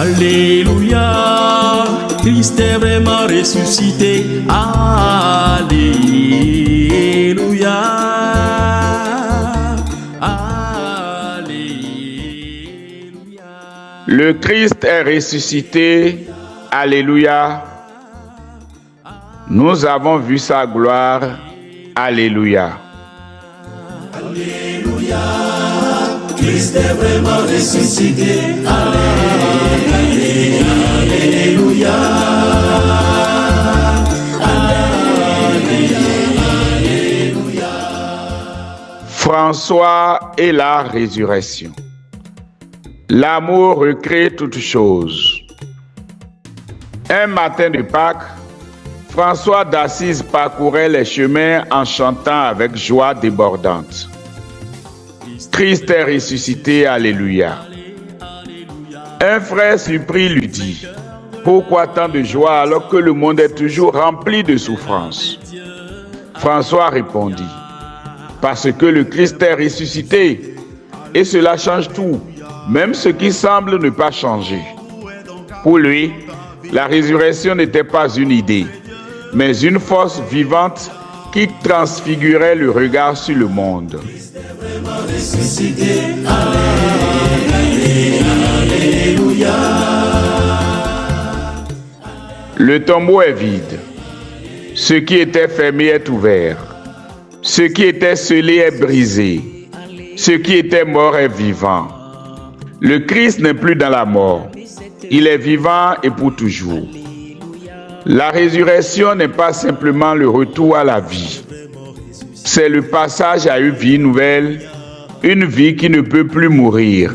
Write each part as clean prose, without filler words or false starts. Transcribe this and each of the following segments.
Alléluia, Christ est vraiment ressuscité. Alléluia, Alléluia. Le Christ est ressuscité. Alléluia. Nous avons vu sa gloire. Alléluia. Alléluia, Christ est vraiment ressuscité. Alléluia, Alléluia. François et la résurrection. L'amour recrée toutes choses. Un matin de Pâques, François d'Assise parcourait les chemins en chantant avec joie débordante. Christ est ressuscité, alléluia. Un frère surpris lui dit: pourquoi tant de joie alors que le monde est toujours rempli de souffrances? François répondit: parce que le Christ est ressuscité, et cela change tout, même ce qui semble ne pas changer. Pour lui, la résurrection n'était pas une idée, mais une force vivante qui transfigurait le regard sur le monde. Le tombeau est vide. Ce qui était fermé est ouvert. Ce qui était scellé est brisé. Ce qui était mort est vivant. Le Christ n'est plus dans la mort. Il est vivant et pour toujours. La résurrection n'est pas simplement le retour à la vie. C'est le passage à une vie nouvelle, une vie qui ne peut plus mourir.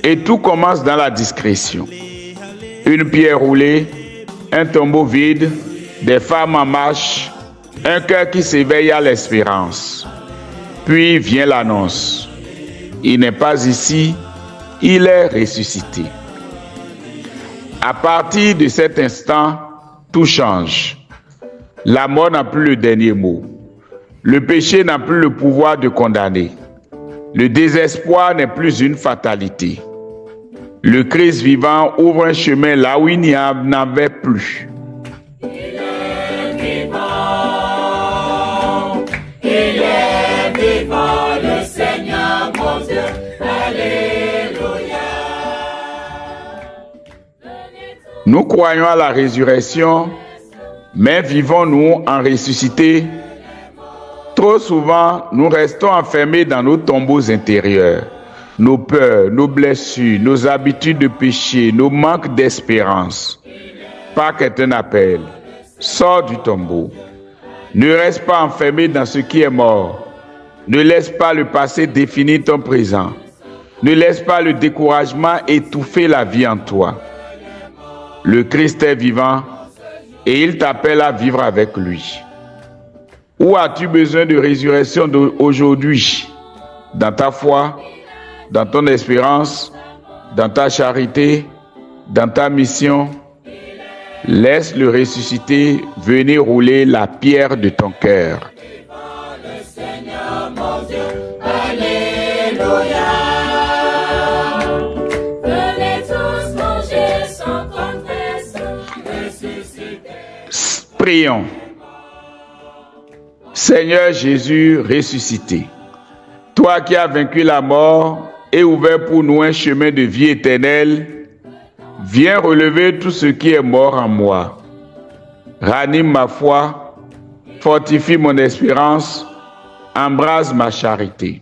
Et tout commence dans la discrétion. Une pierre roulée, un tombeau vide, des femmes en marche, un cœur qui s'éveille à l'espérance. Puis vient l'annonce. Il n'est pas ici, il est ressuscité. À partir de cet instant, tout change. La mort n'a plus le dernier mot. Le péché n'a plus le pouvoir de condamner. Le désespoir n'est plus une fatalité. Le Christ vivant ouvre un chemin là où il n'y en avait plus. Il est vivant, le Seigneur mon Dieu. Alléluia. Nous croyons à la résurrection, mais vivons-nous en ressuscité? Trop souvent, nous restons enfermés dans nos tombeaux intérieurs, nos peurs, nos blessures, nos habitudes de péché, nos manques d'espérance. Pâques est un appel. Sors du tombeau. Ne reste pas enfermé dans ce qui est mort. Ne laisse pas le passé définir ton présent. Ne laisse pas le découragement étouffer la vie en toi. Le Christ est vivant et il t'appelle à vivre avec lui. Où as-tu besoin de résurrection aujourd'hui? Dans ta foi, dans ton espérance, dans ta charité, dans ta mission? Laisse le ressuscité venir rouler la pierre de ton cœur. Le Seigneur mon Dieu. Alléluia. Venez tous manger sans confesse, ressuscité. Prions. Seigneur Jésus ressuscité, toi qui as vaincu la mort et ouvert pour nous un chemin de vie éternelle, viens relever tout ce qui est mort en moi. Ranime ma foi, fortifie mon espérance, embrase ma charité.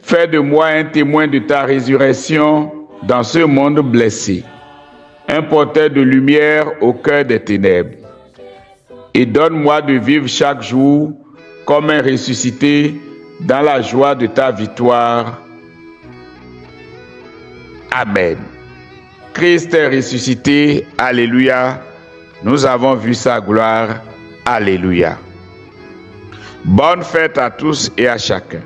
Fais de moi un témoin de ta résurrection dans ce monde blessé, un porteur de lumière au cœur des ténèbres. Et donne-moi de vivre chaque jour comme un ressuscité dans la joie de ta victoire. Amen. Christ est ressuscité. Alléluia. Nous avons vu sa gloire. Alléluia. Bonne fête à tous et à chacun.